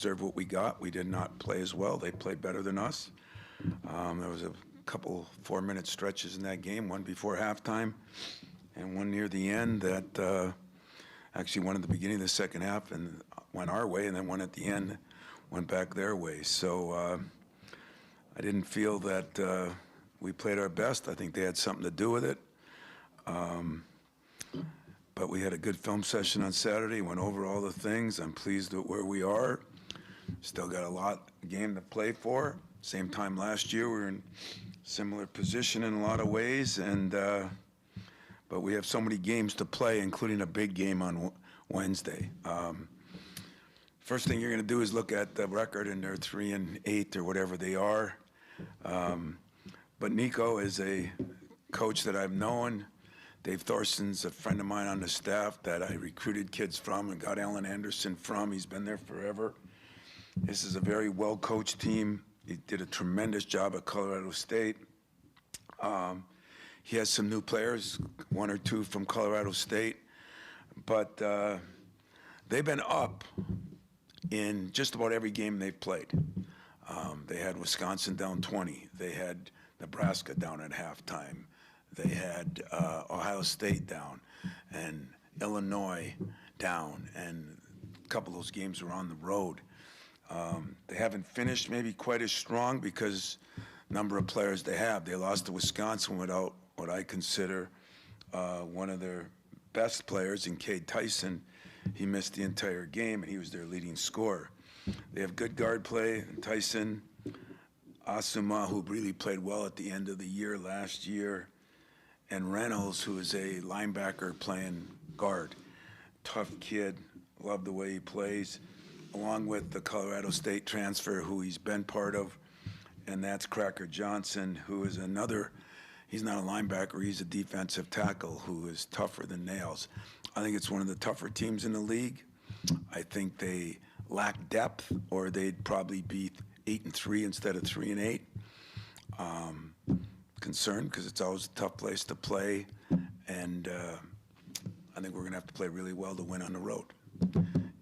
deserve what we got. We did not play as well. They played better than us. There was a couple 4-minute stretches in that game, one before halftime and one near the end that actually one at the beginning of the second half and went our way, and then one at the end went back their way. So I didn't feel that we played our best. I think they had something to do with it. But we had a good film session on Saturday, went over all the things. I'm pleased with where we are. Still got a game to play for. Same time last year, we were in similar position in a lot of ways, and but we have so many games to play, including a big game on Wednesday. First thing you're going to do is look at the record, and they're 3-8 or whatever they are. But Nico is a coach that I've known. Dave Thorson's a friend of mine on the staff that I recruited kids from and got Alan Anderson from. He's been there forever. This is a very well-coached team. He did a tremendous job at Colorado State. He has some new players, 1 or 2 from Colorado State. But they've been up in just about every game they've played. They had Wisconsin down 20. They had Nebraska down at halftime. They had Ohio State down and Illinois down, and a couple of those games were on the road. They haven't finished maybe quite as strong because number of players they have. They lost to Wisconsin without what I consider one of their best players in Cade Tyson. He missed the entire game, and he was their leading scorer. They have good guard play. Tyson, Asuma, who really played well at the end of the year last year, and Reynolds, who is a linebacker playing guard. Tough kid, love the way he plays, along with the Colorado State transfer who he's been part of, and that's Cracker Johnson, who is another, he's not a linebacker, he's a defensive tackle who is tougher than nails. I think it's one of the tougher teams in the league. I think they lack depth, or they'd probably be 8-3 instead of 3-8. Concerned because it's always a tough place to play, and I think we're going to have to play really well to win on the road.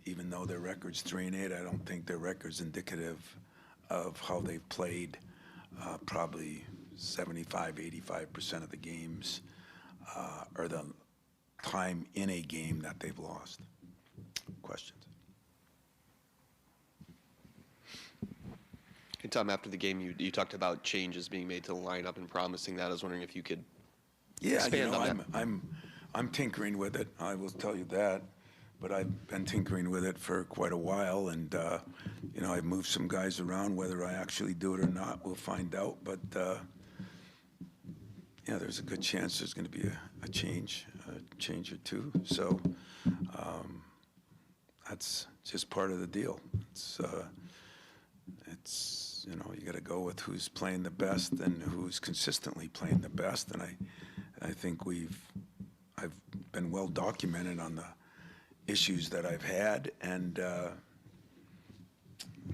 Even though their record's 3-8, I don't think their record's indicative of how they've played. Probably 75-85% of the games are the time in a game that they've lost. Questions? Hey, Tom, after the game, you talked about changes being made to the lineup and promising that. I was wondering if you could expand on that. I'm tinkering with it. I will tell you that. But I've been tinkering with it for quite a while, and I've moved some guys around. Whether I actually do it or not, we'll find out. But there's a good chance there's going to be a change or two. So that's just part of the deal. It's you got to go with who's playing the best and who's consistently playing the best. And I think I've been well documented on the issues that I've had, and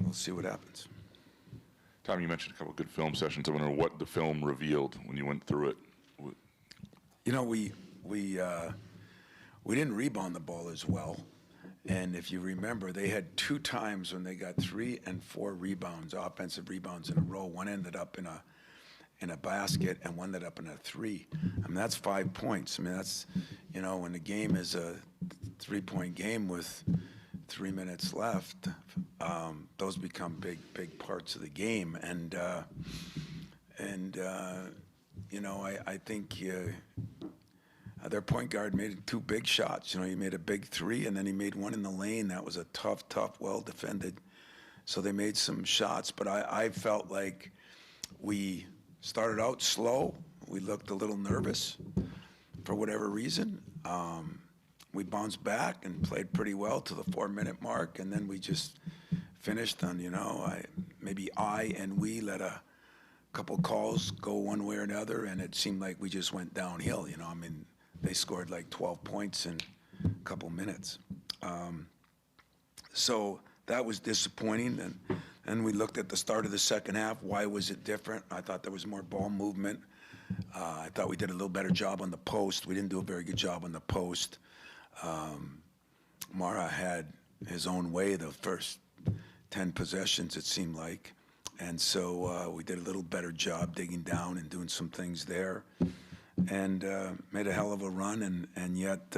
we'll see what happens. Tom, you mentioned a couple of good film sessions. I wonder what the film revealed when you went through it. We didn't rebound the ball as well. And if you remember, they had 2 times when they got 3 and 4 rebounds, offensive rebounds in a row. One ended up in a basket, and one ended up in a 3. I mean, that's 5 points. I mean, that's, when the game is a 3-point game with 3 minutes left, those become big parts of the game. And I think their point guard made 2 big shots. He made a big 3, and then he made one in the lane. That was a tough, well-defended. So they made some shots, but I felt like we started out slow. We looked a little nervous for whatever reason. We bounced back and played pretty well to the 4-minute mark, and then we just finished on, maybe we let a couple calls go one way or another, and it seemed like we just went downhill. They scored like 12 points in a couple minutes. So that was disappointing. And we looked at the start of the second half. Why was it different? I thought there was more ball movement. I thought we did a little better job on the post. We didn't do a very good job on the post. Mara had his own way the first 10 possessions, it seemed like. And so we did a little better job digging down and doing some things there, and made a hell of a run, and yet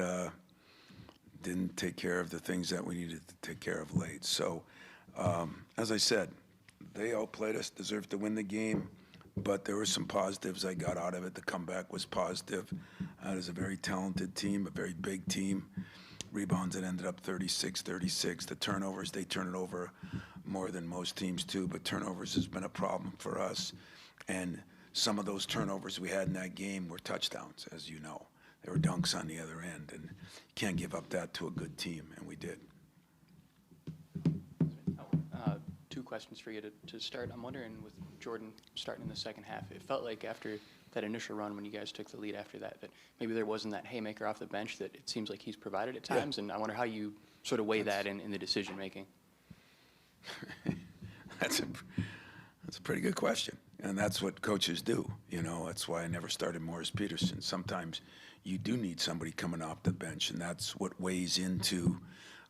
didn't take care of the things that we needed to take care of late. So, as I said, they outplayed us, deserved to win the game, but there were some positives I got out of it. The comeback was positive. It was a very talented team, a very big team. Rebounds, it ended up 36-36. The turnovers, they turn it over more than most teams too, but turnovers has been a problem for us. And some of those turnovers we had in that game were touchdowns, as you know. There were dunks on the other end, and you can't give up that to a good team, and we did. Two questions for you to start. I'm wondering, with Jordan starting in the second half, it felt like after that initial run when you guys took the lead after that, that maybe there wasn't that haymaker off the bench that it seems like he's provided at times, and I wonder how you sort of weigh that in the decision-making. That's a pretty good question, and that's what coaches do. You know, that's why I never started Morris Peterson. Sometimes you do need somebody coming off the bench, and that's what weighs into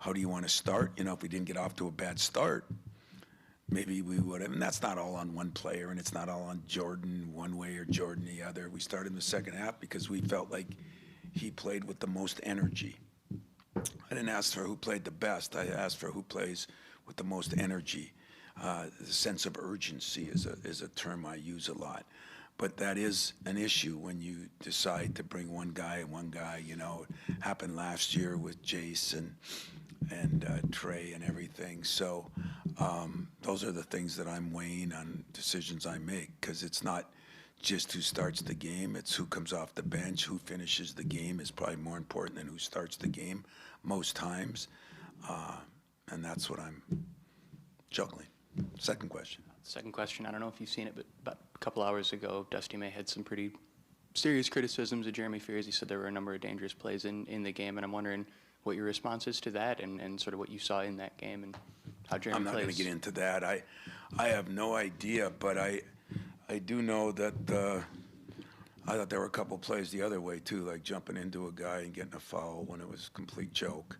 how do you want to start. You know, if we didn't get off to a bad start, maybe we would have. And that's not all on one player, and it's not all on Jordan one way or Jordan the other. We started in the second half because we felt like he played with the most energy. I didn't ask for who played the best. I asked for who plays with the most energy. The sense of urgency is a term I use a lot. But that is an issue when you decide to bring one guy and one guy. You know, it happened last year with Jace and Trey and everything. So those are the things that I'm weighing on decisions I make, because it's not just who starts the game, it's who comes off the bench. Who finishes the game is probably more important than who starts the game most times. And that's what I'm juggling. Second question. Second question, I don't know if you've seen it, but about a couple hours ago, Dusty May had some pretty serious criticisms of Jeremy Fears. He said there were a number of dangerous plays in the game, and I'm wondering what your response is to that, and sort of what you saw in that game and how Jeremy plays. I'm not going to get into that. I have no idea, but I do know that I thought there were a couple plays the other way too, like jumping into a guy and getting a foul when it was a complete joke.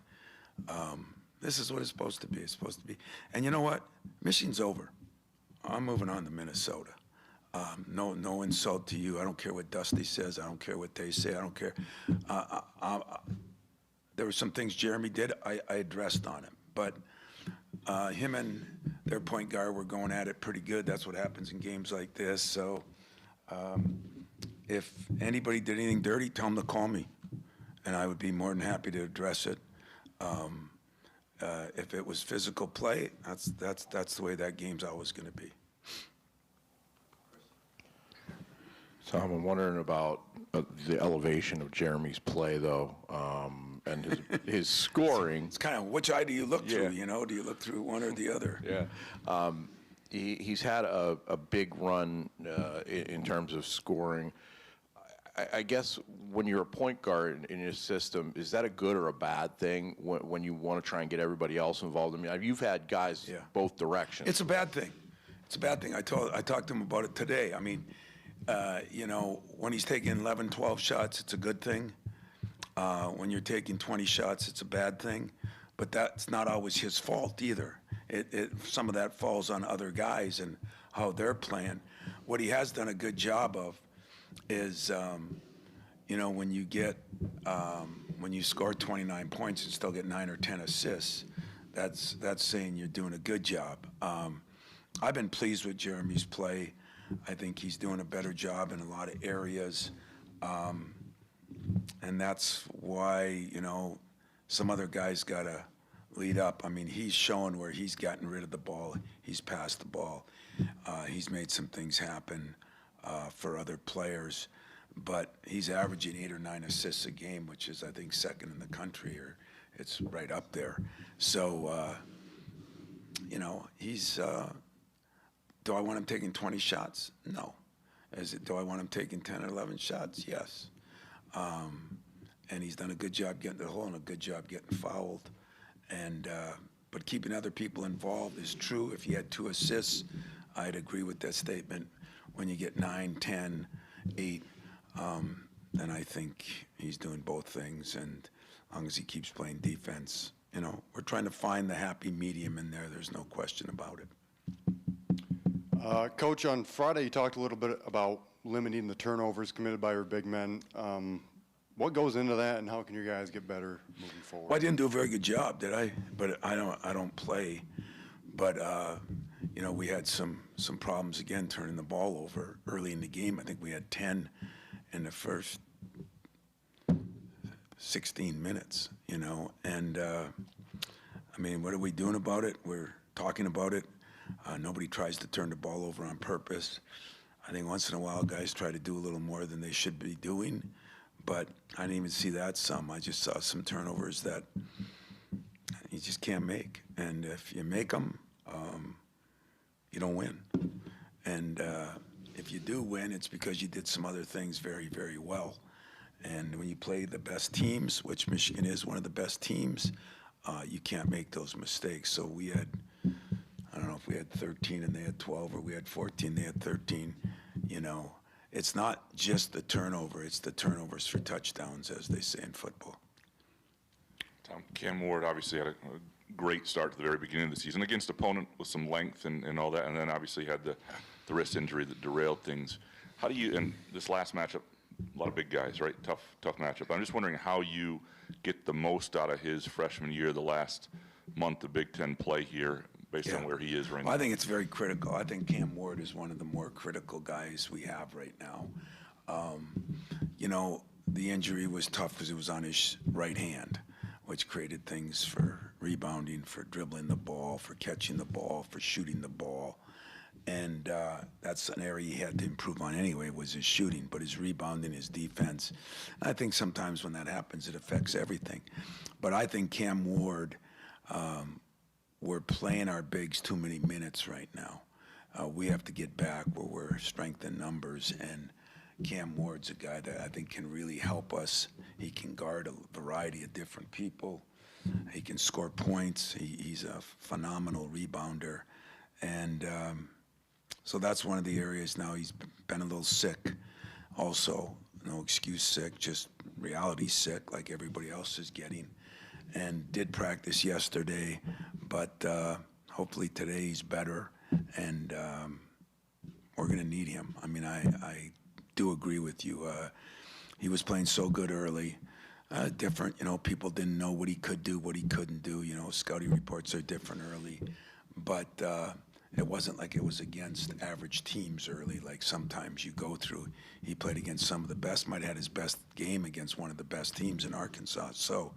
This is what it's supposed to be. It's supposed to be. And you know what? Michigan's over. I'm moving on to Minnesota. No insult to you. I don't care what Dusty says. I don't care what they say. I don't care. There were some things Jeremy did. I addressed on him. But him and their point guard were going at it pretty good. That's what happens in games like this. So if anybody did anything dirty, tell them to call me, and I would be more than happy to address it. If it was physical play, that's the way that game's always going to be. Tom, I'm wondering about the elevation of Jeremy's play, though, and his scoring. It's kind of which eye do you look through, you know? Do you look through one or the other? Yeah. He's had a big run in terms of scoring. I guess when you're a point guard in your system, is that a good or a bad thing when you want to try and get everybody else involved? I mean, you've had guys both directions. It's a bad thing. It's a bad thing. I talked to him about it today. I mean, you know, when he's taking 11, 12 shots, it's a good thing. When you're taking 20 shots, it's a bad thing. But that's not always his fault either. Some of that falls on other guys and how they're playing. What he has done a good job of is, you know, when you score 29 points and still get 9 or 10 assists, that's saying you're doing a good job. I've been pleased with Jeremy's play. I think he's doing a better job in a lot of areas, and that's why, you know, some other guys got to lead up. I mean, he's shown where he's gotten rid of the ball, he's passed the ball, he's made some things happen for other players, but he's averaging 8 or 9 assists a game, which is, I think, second in the country, or it's right up there. So, you know, he's. Do I want him taking 20 shots? No. Do I want him taking 10 or 11 shots? Yes. And he's done a good job getting to the hole and a good job getting fouled. And but keeping other people involved is true. If he had 2 assists, I'd agree with that statement. When you get 9, 10, 8, then I think he's doing both things. And as long as he keeps playing defense, we're trying to find the happy medium in there. There's no question about it. Coach, on Friday you talked a little bit about limiting the turnovers committed by your big men. What goes into that, and how can you guys get better moving forward? Well, I didn't do a very good job, did I? But I don't play. But we had some problems again turning the ball over early in the game. I think we had 10 in the first 16 minutes. And what are we doing about it? We're talking about it. Nobody tries to turn the ball over on purpose. I think once in a while guys try to do a little more than they should be doing, but I didn't even see that some. I just saw some turnovers that you just can't make. And if you make them, you don't win. And if you do win, it's because you did some other things very, very well. And when you play the best teams, which Michigan is one of the best teams, you can't make those mistakes. So we had, I don't know if we had 13 and they had 12, or we had 14, they had 13. It's not just the turnover, it's the turnovers for touchdowns, as they say in football. Tom, Cam Ward obviously had a great start to the very beginning of the season against opponent with some length and all that, and then obviously had the wrist injury that derailed things. How do you, in this last matchup, a lot of big guys, right? Tough matchup. I'm just wondering how you get the most out of his freshman year, the last month of Big Ten play here, based on where he is right now. I think it's very critical. I think Cam Ward is one of the more critical guys we have right now. The injury was tough because it was on his right hand, which created things for rebounding, for dribbling the ball, for catching the ball, for shooting the ball. And that's an area he had to improve on anyway, was his shooting, but his rebounding, his defense. I think sometimes when that happens, it affects everything. But I think Cam Ward, we're playing our bigs too many minutes right now. We have to get back where we're strength in numbers, and Cam Ward's a guy that I think can really help us. He can guard a variety of different people. He can score points. He's a phenomenal rebounder. And so that's one of the areas now. He's been a little sick also. No excuse sick, just reality sick like everybody else is getting. And did practice yesterday, but hopefully today he's better, and we're going to need him. I do agree with you. He was playing so good early. Different, people didn't know what he could do, what he couldn't do. Scouting reports are different early, but it wasn't like it was against average teams early, like sometimes you go through. He played against some of the best, might have had his best game against one of the best teams in Arkansas. So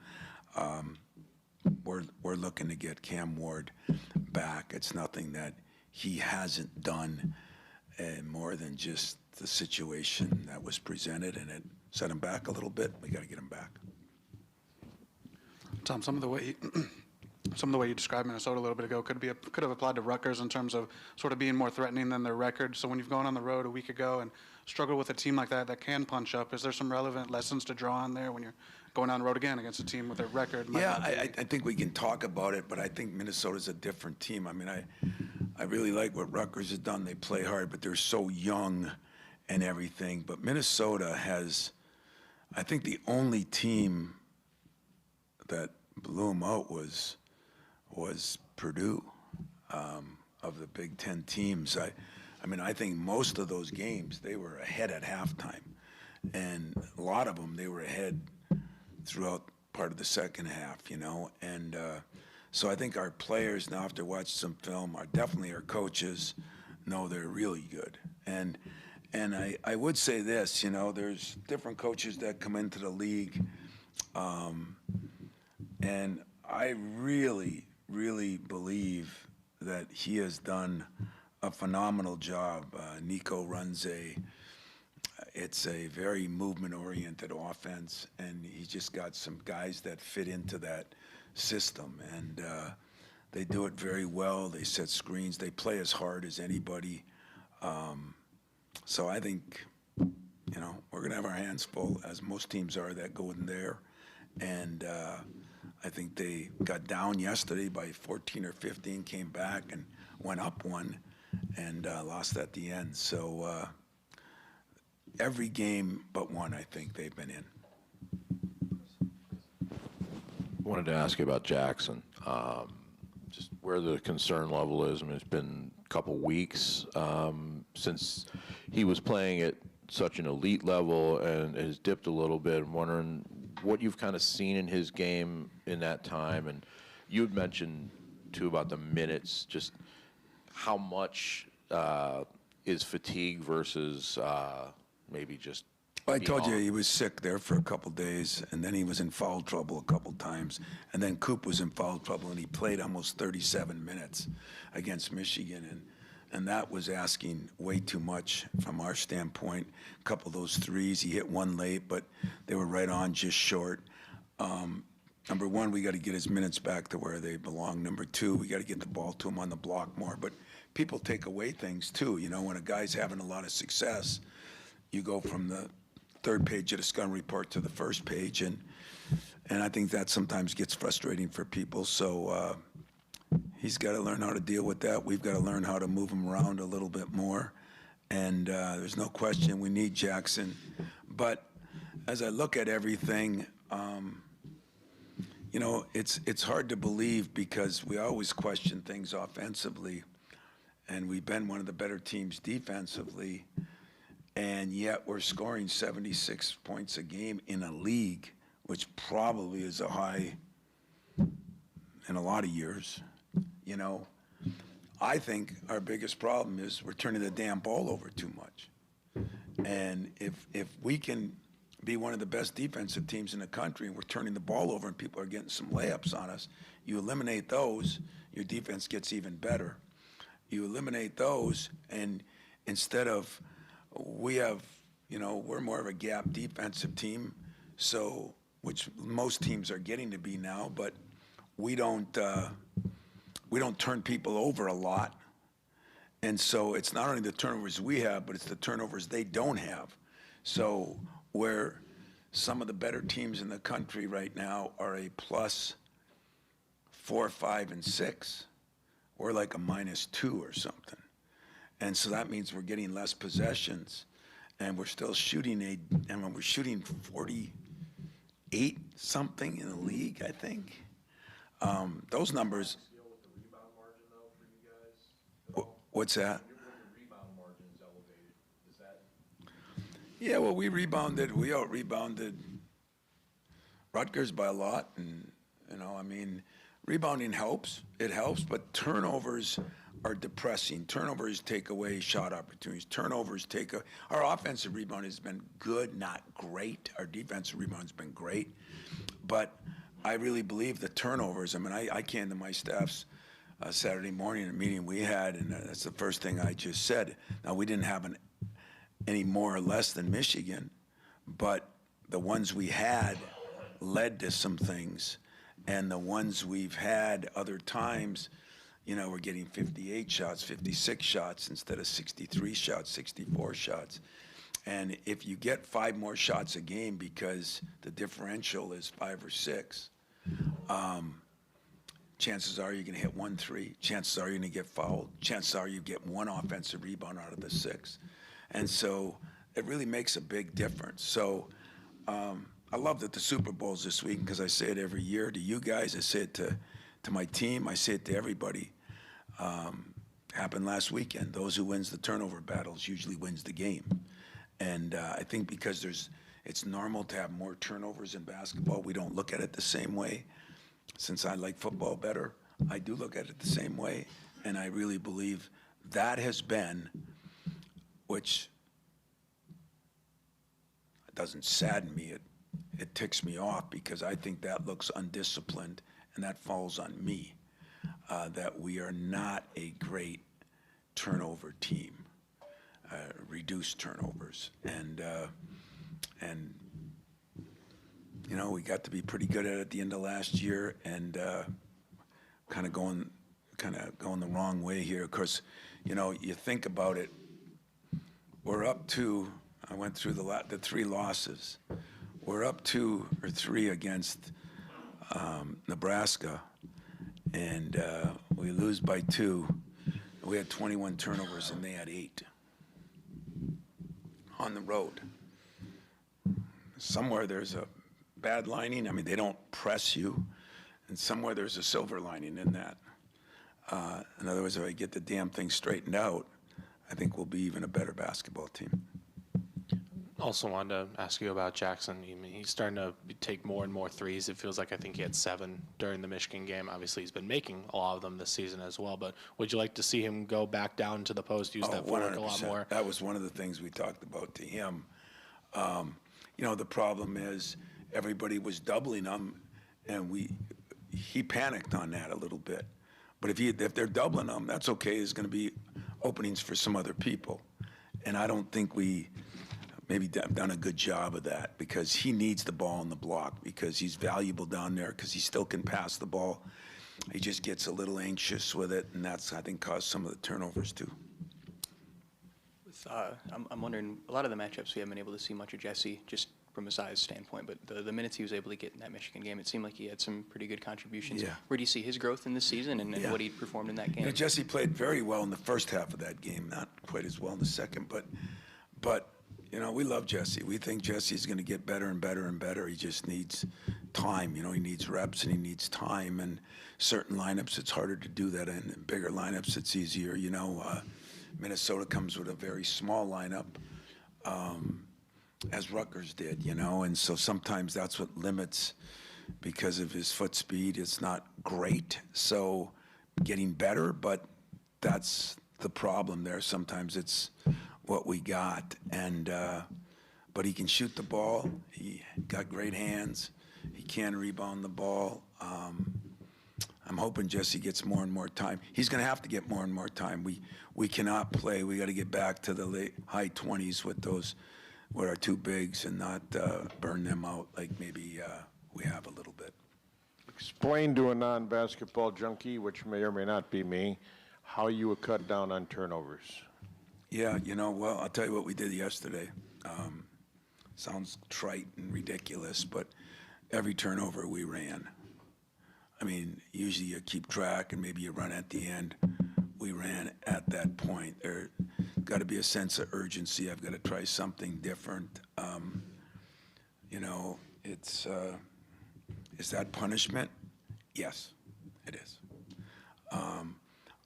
we're looking to get Cam Ward back. It's nothing that he hasn't done more than just the situation that was presented, and it set him back a little bit. We got to get him back. Tom, some of the way you described Minnesota a little bit ago could have applied to Rutgers in terms of sort of being more threatening than their record. So when you've gone on the road a week ago and struggled with a team like that can punch up, is there some relevant lessons to draw on there when you're going on the road again against a team with a record? I think we can talk about it, but I think Minnesota's a different team. I really like what Rutgers has done. They play hard, but they're so young and everything. But Minnesota has, I think the only team that blew them out was Purdue, of the Big Ten teams. I think most of those games, they were ahead at halftime. And a lot of them, they were ahead throughout part of the second half, And so I think our players, now after watching some film, definitely our coaches know they're really good. And I would say this, there's different coaches that come into the league. And I really, really believe that he has done a phenomenal job. Nico runs it's a very movement-oriented offense, and he's just got some guys that fit into that system. And they do it very well. They set screens. They play as hard as anybody. So I think, we're going to have our hands full, as most teams are that go in there. And I think they got down yesterday by 14 or 15, came back and went up one, and lost at the end. So every game but one, I think they've been in. wanted to ask you about Jackson. Just where the concern level is. I mean, it's been a couple weeks since he was playing at such an elite level and has dipped a little bit. I'm wondering what you've kind of seen in his game in that time. And you had mentioned, too, about the minutes, just how much is fatigue versus maybe just I told you he was sick there for a couple days, and then he was in foul trouble a couple times, and then Coop was in foul trouble, and he played almost 37 minutes against Michigan, and that was asking way too much from our standpoint. A couple of those threes, he hit one late, but they were right on, just short. Number one, we got to get his minutes back to where they belong. Number two, we got to get the ball to him on the block more. But people take away things too. You know, when a guy's having a lot of success, you go from the third page of the scouting report to the first page, and I think that sometimes gets frustrating for people. So he's got to learn how to deal with that. We've got to learn how to move him around a little bit more. And there's no question we need Jackson. But as I look at everything, you know, it's hard to believe because we always question things offensively, and we've been one of the better teams defensively, and yet we're scoring 76 points a game in a league, which probably is a high in a lot of years. You know, I think our biggest problem is we're turning the damn ball over too much. And if we can be one of the best defensive teams in the country and we're turning the ball over and people are getting some layups on us, you eliminate those, your defense gets even better. You eliminate those, and instead of, we have, you know, we're more of a gap defensive team, so, which most teams are getting to be now, but we don't turn people over a lot. And so it's not only the turnovers we have, but it's the turnovers they don't have. So where some of the better teams in the country right now are a +4, 5, and 6, we're like a -2 or something. And so that means we're getting less possessions, and we're still shooting and we're shooting 48 something in the league, I think. Those numbers. What's that? Yeah, well, we out-rebounded Rutgers by a lot, and, you know, I mean, rebounding helps. It helps, but turnovers are depressing. Turnovers take away shot opportunities. Turnovers our offensive rebound has been good, not great. Our defensive rebound has been great, but I really believe the turnovers. I mean, I came to my staff's Saturday morning in a meeting we had, and that's the first thing I just said. Now, we didn't have any more or less than Michigan, but the ones we had led to some things, and the ones we've had other times, you know, we're getting 58 shots, 56 shots instead of 63 shots, 64 shots. And if you get 5 more shots a game because the differential is 5 or 6, chances are you're going to hit 1 3. Chances are you're going to get fouled. Chances are you get 1 offensive rebound out of the 6. And so it really makes a big difference. So I love that the Super Bowl's this week because I say it every year to you guys. I say it to my team. I say it to everybody. Happened last weekend. Those who wins the turnover battles usually wins the game. And I think because it's normal to have more turnovers in basketball, we don't look at it the same way. Since I like football better, I do look at it the same way. And I really believe that has been, which doesn't sadden me, it ticks me off because I think that looks undisciplined and that falls on me, that we are not a great turnover team, reduced turnovers. And you know, we got to be pretty good at the end of last year, and kind of going the wrong way here. Of course, you know, you think about it, we're up to, I went through the 3 losses. We're up 2 or 3 against Nebraska, and we lose by 2. We had 21 turnovers, and they had 8 on the road. Somewhere there's a bad lining. I mean, they don't press you. and somewhere there's a silver lining in that. In other words, if I get the damn thing straightened out, I think we'll be even a better basketball team. Also wanted to ask you about Jackson. I mean, he's starting to take more and more threes. It feels like I think he had 7 during the Michigan game. Obviously, he's been making a lot of them this season as well. But would you like to see him go back down to the post, use that footwork a lot more? That was one of the things we talked about to him. You know, the problem is everybody was doubling him, and he panicked on that a little bit. But if they're doubling him, that's okay. There's going to be openings for some other people. And I don't think we maybe done a good job of that, because he needs the ball on the block, because he's valuable down there, because he still can pass the ball. He just gets a little anxious with it, and that's, I think, caused some of the turnovers too. I'm wondering, a lot of the matchups we haven't been able to see much of Jesse, just from a size standpoint, but the minutes he was able to get in that Michigan game, it seemed like he had some pretty good contributions. Yeah. Where do you see his growth in this season and what he performed in that game? You know, Jesse played very well in the first half of that game, not quite as well in the second, but you know, we love Jesse. We think Jesse's going to get better and better and better. He just needs time. You know, he needs reps and he needs time. And certain lineups, it's harder to do that. And in bigger lineups, it's easier. You know, Minnesota comes with a very small lineup, as Rutgers did, you know. And so sometimes that's what limits, because of his foot speed, it's not great. So getting better, but that's the problem there. Sometimes it's what we got, and but he can shoot the ball. He got great hands. He can rebound the ball. I'm hoping Jesse gets more and more time. He's going to have to get more and more time. We cannot play. We got to get back to the high 20s with our 2 bigs, and not burn them out like maybe we have a little bit. Explain to a non-basketball junkie, which may or may not be me, how you would cut down on turnovers. Yeah, you know, well, I'll tell you what we did yesterday. Sounds trite and ridiculous, but every turnover we ran. I mean, usually you keep track and maybe you run at the end. We ran at that point. There got to be a sense of urgency. I've got to try something different. You know, is that punishment? Yes, it is.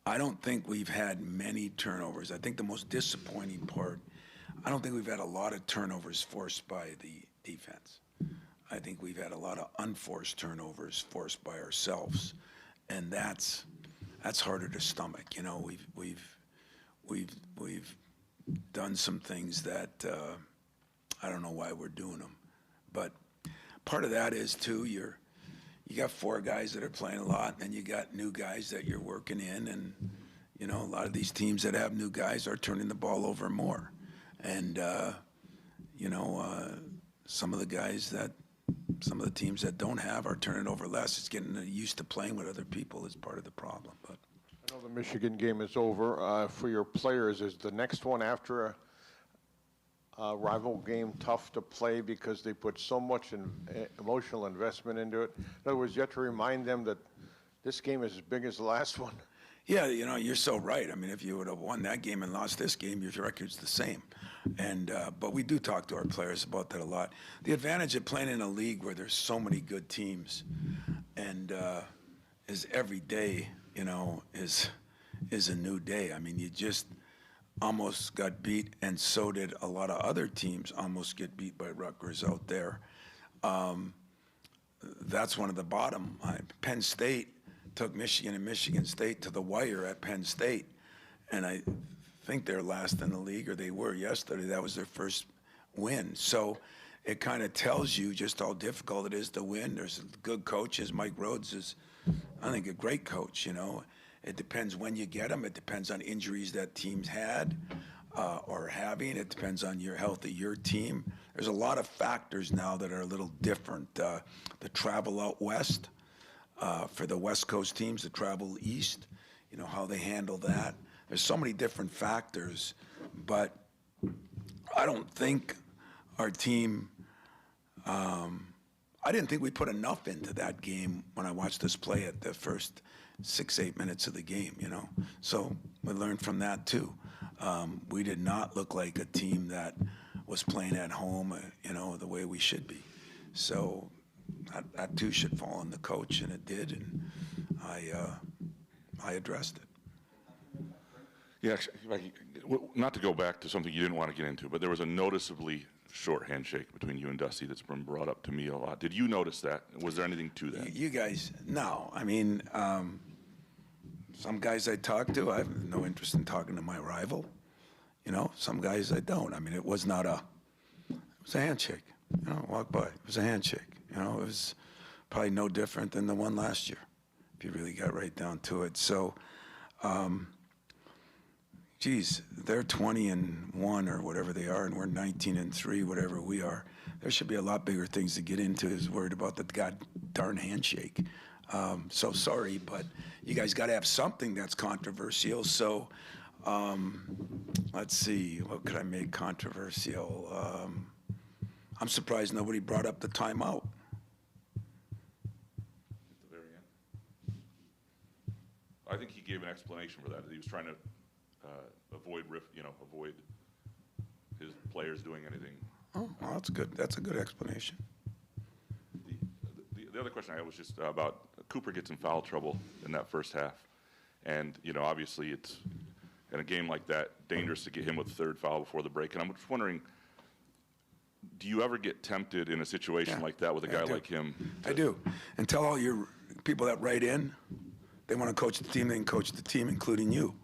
I don't think we've had many turnovers. I think the most disappointing part, I don't think we've had a lot of turnovers forced by the defense. I think we've had a lot of unforced turnovers forced by ourselves, and that's harder to stomach. You know, we've done some things that I don't know why we're doing them, but part of that is too you got 4 guys that are playing a lot, and you got new guys that you're working in, and you know, a lot of these teams that have new guys are turning the ball over more, and you know, some of the teams that don't have are turning over less. It's getting used to playing with other people is part of the problem. But I know the Michigan game is over. For your players, is the next one after a rival game tough to play because they put so much emotional investment into it? In other words, you have to remind them that this game is as big as the last one. yeah, you know, you're so right. I mean, if you would have won that game and lost this game, your record's the same. And but we do talk to our players about that a lot. The advantage of playing in a league where there's so many good teams, and is every day, you know, is a new day. I mean, you just almost got beat, and so did a lot of other teams almost get beat by Rutgers out there. That's one of the bottom. Penn State took Michigan and Michigan State to the wire at Penn State, and I think they're last in the league, or they were yesterday. That was their first win. So it kind of tells you just how difficult it is to win. There's good coaches. Mike Rhodes is, I think, a great coach, you know. It depends when you get them. It depends on injuries that teams had or having. It depends on your health of your team. There's a lot of factors now that are a little different. The travel out west for the West Coast teams, the travel east, you know, how they handle that. There's so many different factors, but I don't think our team I didn't think we put enough into that game when I watched us play at the first 6-8 minutes of the game, you know. So we learned from that too. We did not look like a team that was playing at home, you know, the way we should be. So that too should fall on the coach, and it did, and I addressed it. Yeah, actually, not to go back to something you didn't want to get into, but there was a noticeably short handshake between you and Dusty that's been brought up to me a lot. Did you notice that? Was there anything to that? You guys, no. I mean, some guys I talk to, I have no interest in talking to my rival. You know, some guys I don't. I mean, it was not it was a handshake. You know, walk by. It was a handshake. You know, it was probably no different than the one last year, if you really got right down to it. So, geez, they're 20-1 or whatever they are, and we're 19-3, whatever we are. There should be a lot bigger things to get into. Is worried about the god darn handshake. So sorry, but you guys got to have something that's controversial. So let's see, what could I make controversial? I'm surprised nobody brought up the timeout. At the very end. I think he gave an explanation for that. He was trying to avoid his players doing anything. Oh, well, that's good. That's a good explanation. The other question I had was just about Cooper gets in foul trouble in that first half. And, you know, obviously it's, in a game like that, dangerous to get him with the third foul before the break. And I'm just wondering, do you ever get tempted in a situation like that with a guy like him? I do. And tell all your people that write in, they want to coach the team, they can coach the team, including you.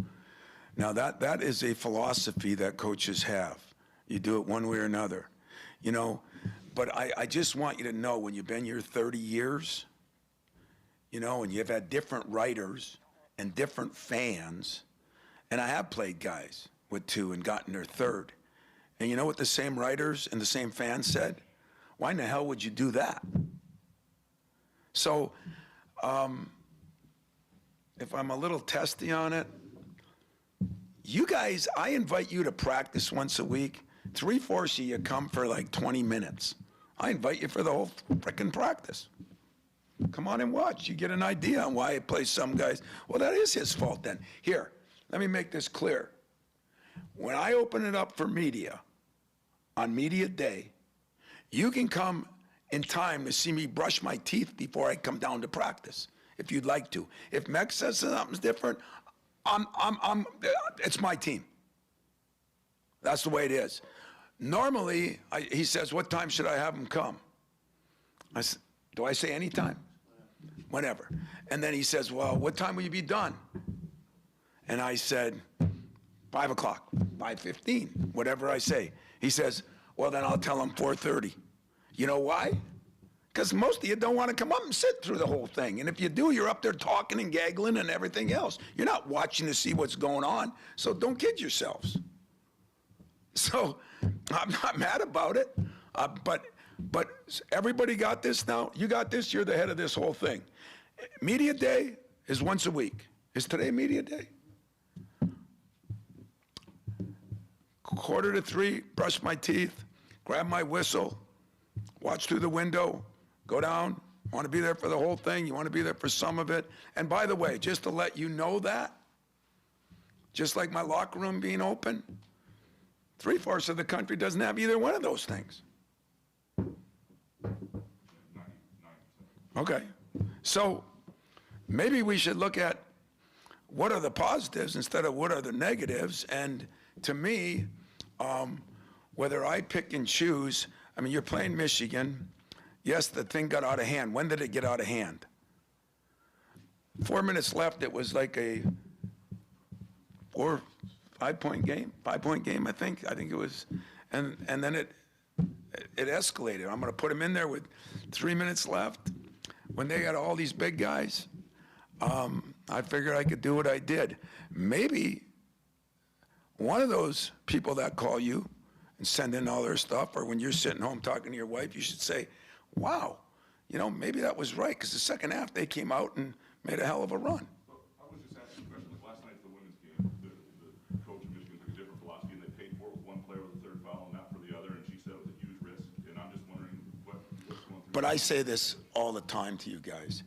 Now, that is a philosophy that coaches have. You do it one way or another. You know, but I just want you to know, when you've been here 30 years, you know, and you've had different writers and different fans, and I have played guys with two and gotten their third. And you know what the same writers and the same fans said? Why in the hell would you do that? So if I'm a little testy on it, you guys, I invite you to practice once a week. 3/4 of you come for like 20 minutes. I invite you for the whole frickin' practice. Come on and watch. You get an idea on why he plays some guys. Well, that is his fault then. Here, let me make this clear. When I open it up for media, on media day, you can come in time to see me brush my teeth before I come down to practice, if you'd like to. If Mex says something's different, it's my team. That's the way it is. Normally, he says, what time should I have him come? Do I say any time? Whenever. And then he says, well, what time will you be done? And I said, 5 o'clock, 5:15, whatever I say. He says, well, then I'll tell him 4:30. You know why? Because most of you don't want to come up and sit through the whole thing. And if you do, you're up there talking and gaggling and everything else. You're not watching to see what's going on. So don't kid yourselves. So I'm not mad about it. But everybody got this now. You got this. You're the head of this whole thing. Media day is once a week. Is today media day? 2:45, brush my teeth, grab my whistle, watch through the window, go down. Want to be there for the whole thing? You want to be there for some of it? And by the way, just to let you know that, just like my locker room being open, 3/4 of the country doesn't have either one of those things. Okay. So maybe we should look at what are the positives instead of what are the negatives. And to me, whether I pick and choose, I mean, you're playing Michigan. Yes, the thing got out of hand. When did it get out of hand? 4 minutes left. It was like a 5-point game, I think. I think it was. And then it escalated. I'm going to put him in there with 3 minutes left. When they got all these big guys, I figured I could do what I did. Maybe one of those people that call you and send in all their stuff, or when you're sitting home talking to your wife, you should say, wow, you know, maybe that was right, because the second half they came out and made a hell of a run. I was just asking a question. Like last night at the women's game, the coach of Michigan took a different philosophy, and they paid for it with one player with a third foul and not for the other, and she said it was a huge risk. And I'm just wondering what's going through. But I say this all the time to you guys.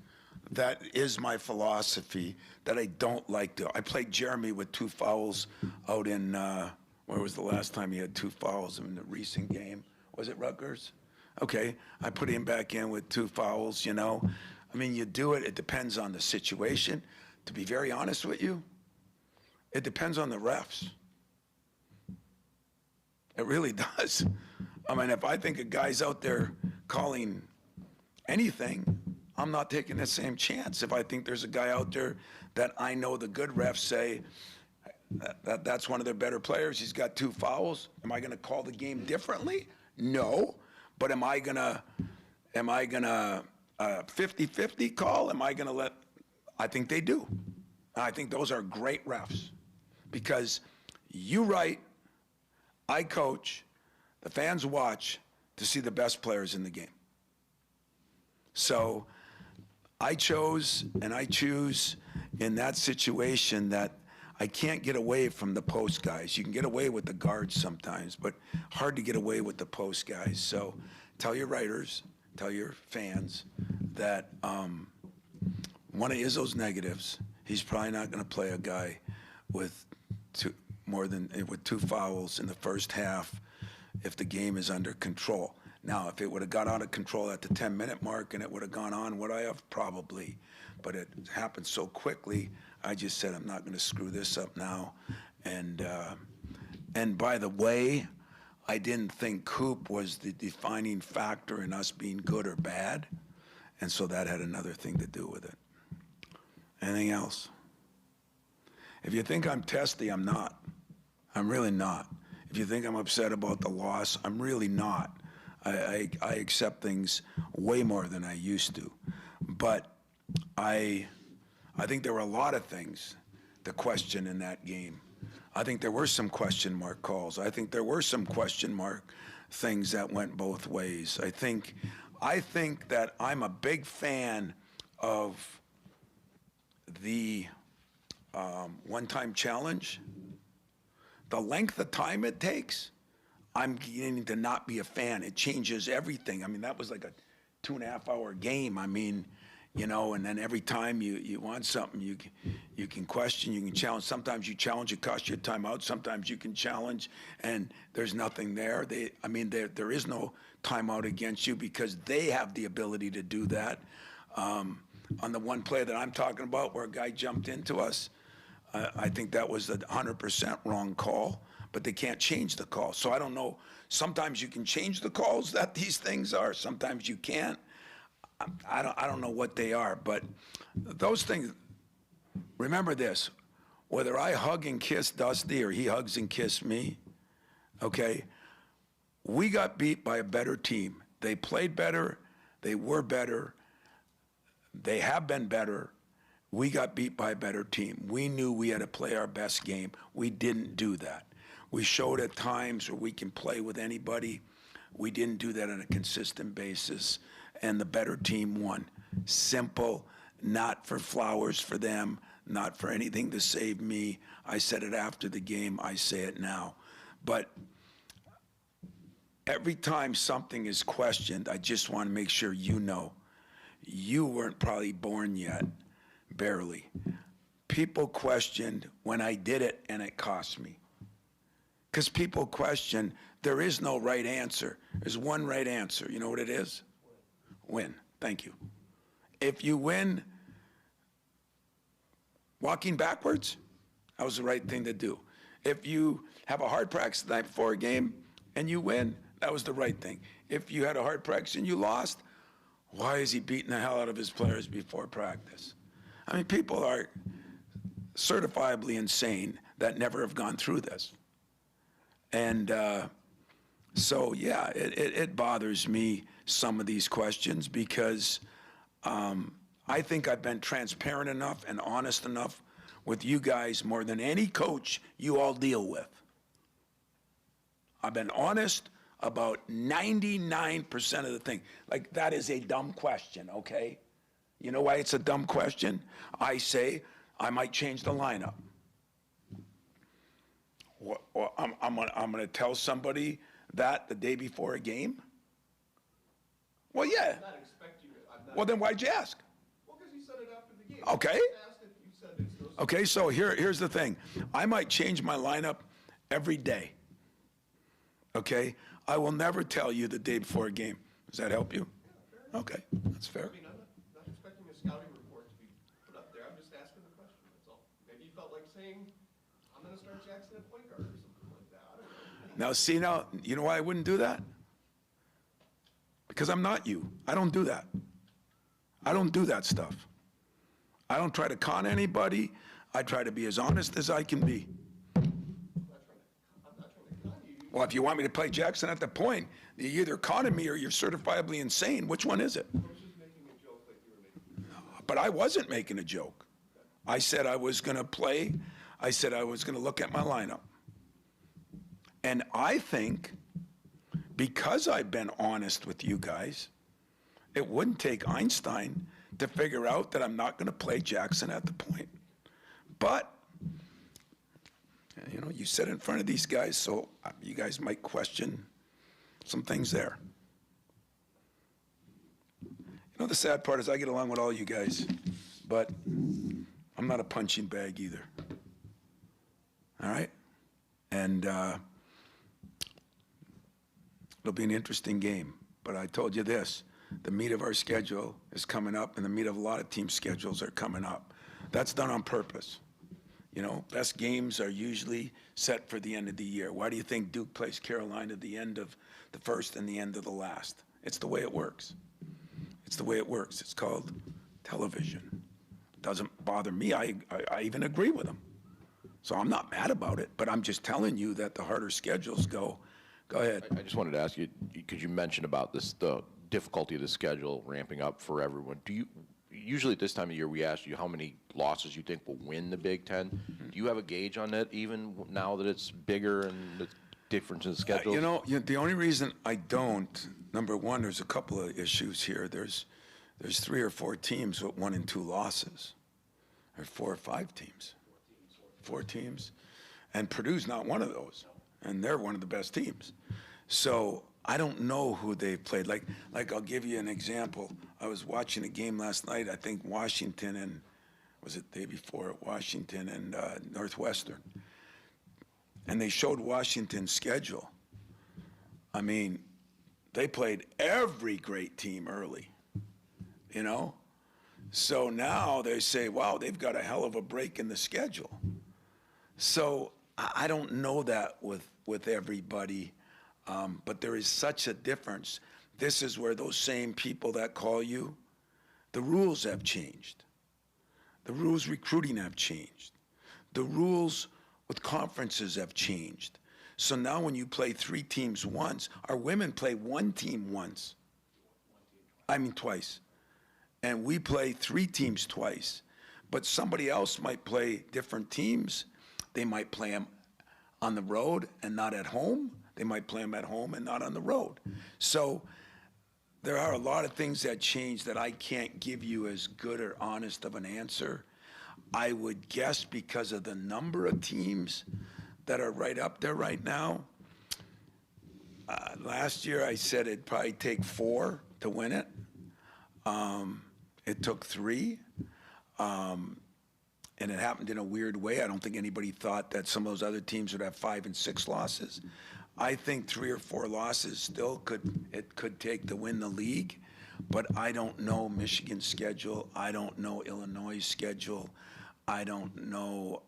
That is my philosophy that I don't like to. I played Jeremy with 2 fouls out in, where was the last time he had 2 fouls in the recent game? Was it Rutgers? Okay, I put him back in with 2 fouls, you know. I mean, you do it. It depends on the situation. To be very honest with you, it depends on the refs. It really does. I mean, if I think a guy's out there calling anything, I'm not taking the same chance. If I think there's a guy out there that I know the good refs say that's one of their better players, he's got 2 fouls, am I going to call the game differently? No. But am I going to 50-50 call? Am I going to let – I think they do. And I think those are great refs because you write, I coach, the fans watch to see the best players in the game. So I chose and I choose in that situation that I can't get away from the post guys. You can get away with the guards sometimes, but hard to get away with the post guys. So tell your writers, tell your fans that one of Izzo's negatives, he's probably not going to play a guy with 2 fouls in the first half if the game is under control. Now, if it would have got out of control at the 10-minute mark and it would have gone on, would I have? Probably. But it happened so quickly, I just said, I'm not going to screw this up now. And by the way, I didn't think Coop was the defining factor in us being good or bad. And so that had another thing to do with it. Anything else? If you think I'm testy, I'm not. I'm really not. If you think I'm upset about the loss, I'm really not. I accept things way more than I used to. But I think there were a lot of things to question in that game. I think there were some question mark calls. I think there were some question mark things that went both ways. I think that I'm a big fan of the one-time challenge. The length of time it takes, I'm beginning to not be a fan. It changes everything. I mean, that was like a 2.5-hour game. I mean, you know, and then every time you want something, you can question, you can challenge. Sometimes you challenge, it costs you a timeout. Sometimes you can challenge, and there's nothing there. There is no timeout against you because they have the ability to do that. On the one play that I'm talking about where a guy jumped into us, I think that was a 100% wrong call, but they can't change the call. So I don't know. Sometimes you can change the calls that these things are. Sometimes you can't. I don't know what they are, but those things, remember this, whether I hug and kiss Dusty or he hugs and kisses me, okay, we got beat by a better team. They played better. They were better. They have been better. We got beat by a better team. We knew we had to play our best game. We didn't do that. We showed at times where we can play with anybody. We didn't do that on a consistent basis, and the better team won. Simple, not for flowers for them, not for anything to save me. I said it after the game. I say it now. But every time something is questioned, I just want to make sure you know. You weren't probably born yet, barely. People questioned when I did it and it cost me. Because people question, there is no right answer. There's one right answer. You know what it is? Win. Thank you. If you win walking backwards, that was the right thing to do. If you have a hard practice the night before a game and you win, that was the right thing. If you had a hard practice and you lost, why is he beating the hell out of his players before practice? I mean, people are certifiably insane that never have gone through this. And so, yeah, it bothers me, some of these questions, because I think I've been transparent enough and honest enough with you guys more than any coach you all deal with. I've been honest about 99% of the thing. Like, that is a dumb question, okay? You know why it's a dumb question? I say I might change the lineup. Or I'm going to tell somebody that the day before a game? Well, yeah. Well, then why'd you ask? Well, because you said it after the game. Okay. Okay, so here's the thing. I might change my lineup every day. Okay? I will never tell you the day before a game. Does that help you? Okay, that's fair. I mean, I'm not expecting a scouting report to be put up there. I'm just asking the question, that's all. Maybe you felt like saying, I'm going to start Jackson at point guard or something like that. I don't know. Now, see, now, you know why I wouldn't do that? Because I'm not you. I don't do that. I don't do that stuff. I don't try to con anybody. I try to be as honest as I can be. Well, if you want me to play Jackson at the point, you're either conning me or you're certifiably insane. Which one is it? But I wasn't making a joke. I said I was going to play. I said I was going to look at my lineup. And I think because I've been honest with you guys, it wouldn't take Einstein to figure out that I'm not going to play Jackson at the point. But you know, you sit in front of these guys, so you guys might question some things there. You know, the sad part is I get along with all you guys, but I'm not a punching bag either. All right? And it'll be an interesting game. But I told you this, the meat of our schedule is coming up, and the meat of a lot of team schedules are coming up. That's done on purpose. You know, best games are usually set for the end of the year. Why do you think Duke plays Carolina at the end of the first and the end of the last? It's the way it works. It's the way it works. It's called television. It doesn't bother me. I even agree with them. So I'm not mad about it, but I'm just telling you that the harder schedules go. Go ahead. I just wanted to ask you, because you mentioned about this, the difficulty of the schedule ramping up for everyone. Do you, usually at this time of year, we ask you how many losses you think will win the Big Ten. Do you have a gauge on that, even now that it's bigger and the difference in schedules? You know, the only reason I don't, number one, there's a couple of issues here. There's 3 or 4 teams with 1 and 2 losses, or 4 or 5 teams. 4 teams, and Purdue's not one of those, and they're one of the best teams. So I don't know who they've played. Like I'll give you an example. I was watching a game last night. I think Washington and was it the day before? Washington and Northwestern, and they showed Washington's schedule. I mean, they played every great team early, you know. So now they say, wow, they've got a hell of a break in the schedule. So I don't know that with everybody, but there is such a difference. This is where those same people that call you, the rules have changed. The rules recruiting have changed. The rules with conferences have changed. So now when you play 3 teams once, our women play 1 team once. I mean twice. And we play 3 teams twice. But somebody else might play different teams. They might play them on the road and not at home. They might play them at home and not on the road. So there are a lot of things that change that I can't give you as good or honest of an answer. I would guess because of the number of teams that are right up there right now. Last year I said it'd probably take 4 to win it. It took 3. And it happened in a weird way. I don't think anybody thought that some of those other teams would have 5 and 6 losses. I think 3 or 4 losses still could take to win the league, but I don't know Michigan's schedule. I don't know Illinois' schedule. I don't know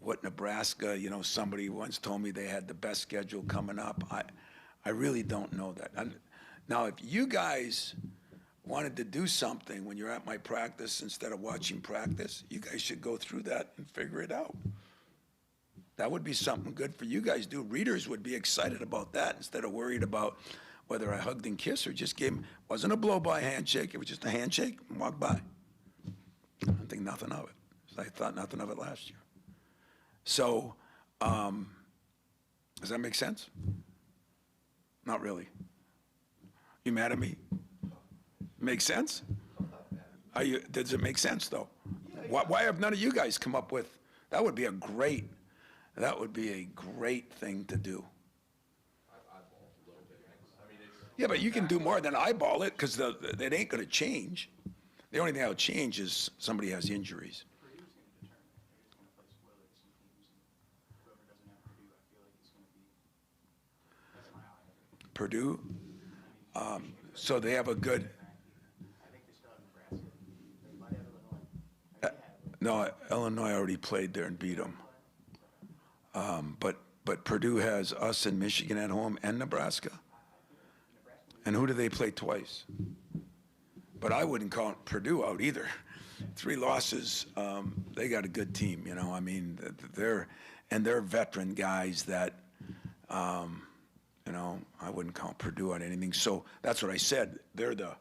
what Nebraska, you know, somebody once told me they had the best schedule coming up. I really don't know that. Now, if you guys wanted to do something when you're at my practice instead of watching practice, you guys should go through that and figure it out. That would be something good for you guys to do. Readers would be excited about that instead of worried about whether I hugged and kissed or just gave him, wasn't a blow-by handshake, it was just a handshake and walk by. I don't think nothing of it. I thought nothing of it last year. So, does that make sense? Not really. You mad at me? Make sense? Does it make sense though? Why have none of you guys come up with, that would be a great thing to do. Yeah, but you can do more than eyeball it because it ain't going to change. The only thing that'll change is somebody has injuries. Purdue? So they have a good. No, Illinois already played there and beat them. But Purdue has us and Michigan at home and Nebraska. And who do they play twice? But I wouldn't count Purdue out either. 3 losses. They got a good team, you know. I mean, they're veteran guys that, you know, I wouldn't count Purdue on anything. So that's what I said. They're the.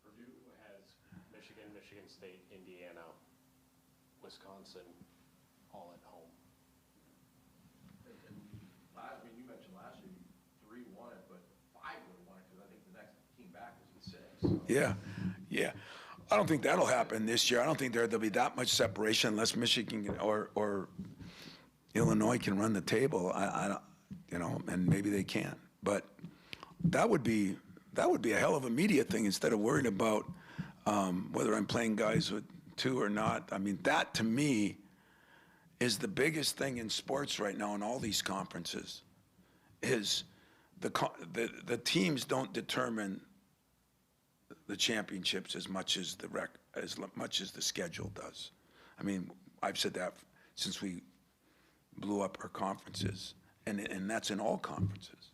Purdue has Michigan, Michigan State, Indiana, Wisconsin, all at home. I mean, you mentioned last year, 3 won it, but 5 would have won it, because I think the next team back was in 6. So. Yeah, yeah. I don't think that'll happen this year. I don't think there'll be that much separation unless Michigan or Illinois can run the table. I don't, you know, and maybe they can. But that would be a hell of a media thing instead of worrying about whether I'm playing guys with 2 or not. I mean, that to me is the biggest thing in sports right now in all these conferences. Is the teams don't determine the championships as much as the schedule does. I mean, I've said that since we blew up our conferences, and that's in all conferences.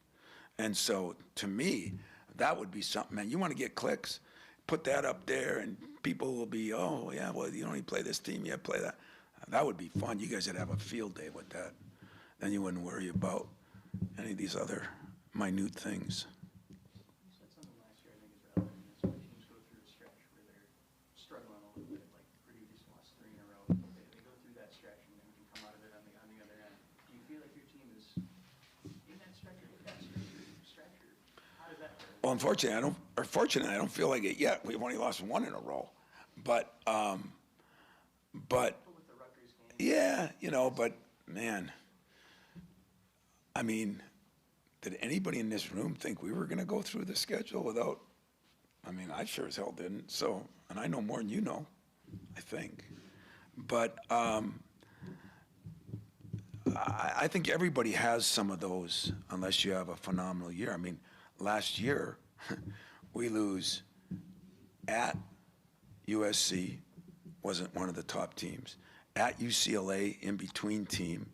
And so, to me, that would be something. Man, you want to get clicks, put that up there, and people will be, oh yeah, well, you only play this team, you play that. That would be fun. You guys would have a field day with that. Then you wouldn't worry about any of these other minute things. You said something last year I think is relevant. Is when teams go through a stretch where they're struggling a little bit, like Purdue just lost 3 in a row. They go through that stretch and then can come out of it on the other end. Do you feel like your team is in that stretch or with that stretch, or how does that work? Well, unfortunately, I don't feel like it yet. We've only lost 1 in a row. But With the Rutgers game, yeah, you know, but man, I mean, did anybody in this room think we were going to go through the schedule without? I mean, I sure as hell didn't. So, and I know more than you know, I think. But I think everybody has some of those, unless you have a phenomenal year. I mean, last year we lose at USC, wasn't one of the top teams, at UCLA, in between team,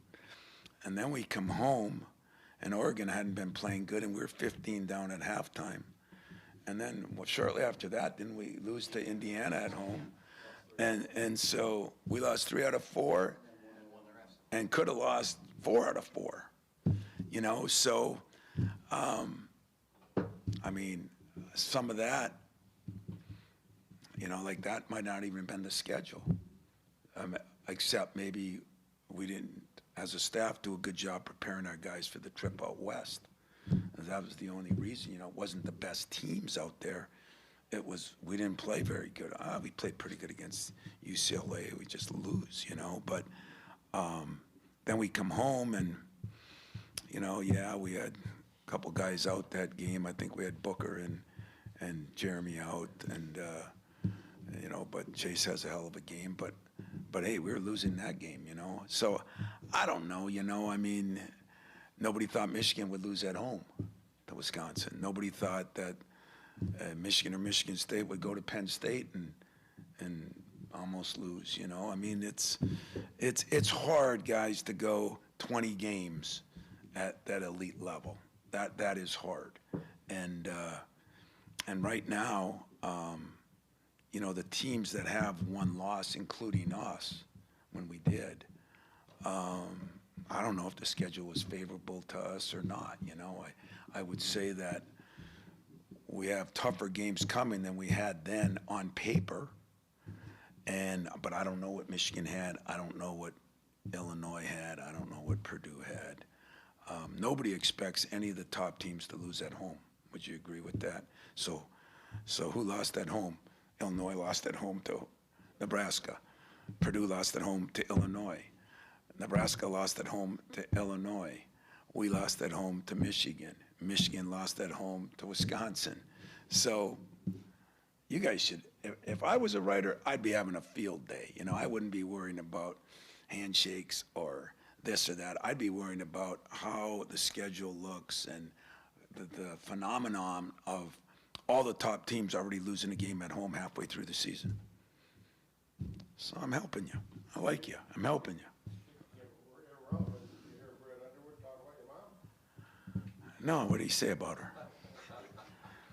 and then we come home, and Oregon hadn't been playing good, and we were 15 down at halftime. And then, well, shortly after that, didn't we lose to Indiana at home? And so we lost 3 out of 4, and could have lost 4 out of 4. You know, so I mean, some of that, you know, like that might not even been the schedule, except maybe we didn't, as a staff, do a good job preparing our guys for the trip out west. That was the only reason. You know, it wasn't the best teams out there. It was, we didn't play very good. We played pretty good against UCLA. We just lose, you know. But then we come home and, you know, yeah, we had a couple guys out that game. I think we had Booker and Jeremy out, and you know, but Chase has a hell of a game. But hey, we were losing that game, you know. So I don't know, you know. I mean, nobody thought Michigan would lose at home to Wisconsin. Nobody thought that Michigan or Michigan State would go to Penn State and almost lose, you know. I mean, it's hard, guys, to go 20 games at that elite level. That is hard. And right now, you know, the teams that have 1 loss, including us, when we did, I don't know if the schedule was favorable to us or not. You know, I would say that we have tougher games coming than we had then on paper. But I don't know what Michigan had. I don't know what Illinois had. I don't know what Purdue had. Nobody expects any of the top teams to lose at home. Would you agree with that? So who lost at home? Illinois lost at home to Nebraska. Purdue lost at home to Illinois. Nebraska lost at home to Illinois. We lost at home to Michigan. Michigan lost at home to Wisconsin. So you guys should, if I was a writer, I'd be having a field day. You know, I wouldn't be worrying about handshakes or this or that. I'd be worrying about how the schedule looks and the phenomenon of all the top teams already losing a game at home halfway through the season. So I'm helping you. I like you. I'm helping you. No, what did he say about her?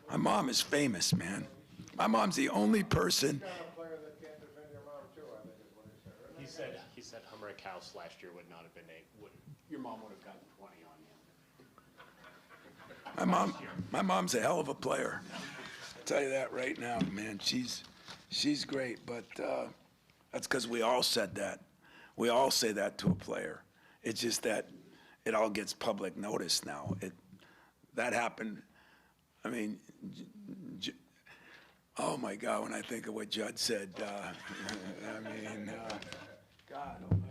My mom is famous, man. My mom's the only person. He said Humrick House last year would not have been your mom would have gotten 20 on him. My mom's a hell of a player. I'll tell you that right now, man. She's great, but that's because we all said that. We all say that to a player. It's just that it all gets public notice now. That happened. I mean, oh my God, when I think of what Judd said, I mean, God.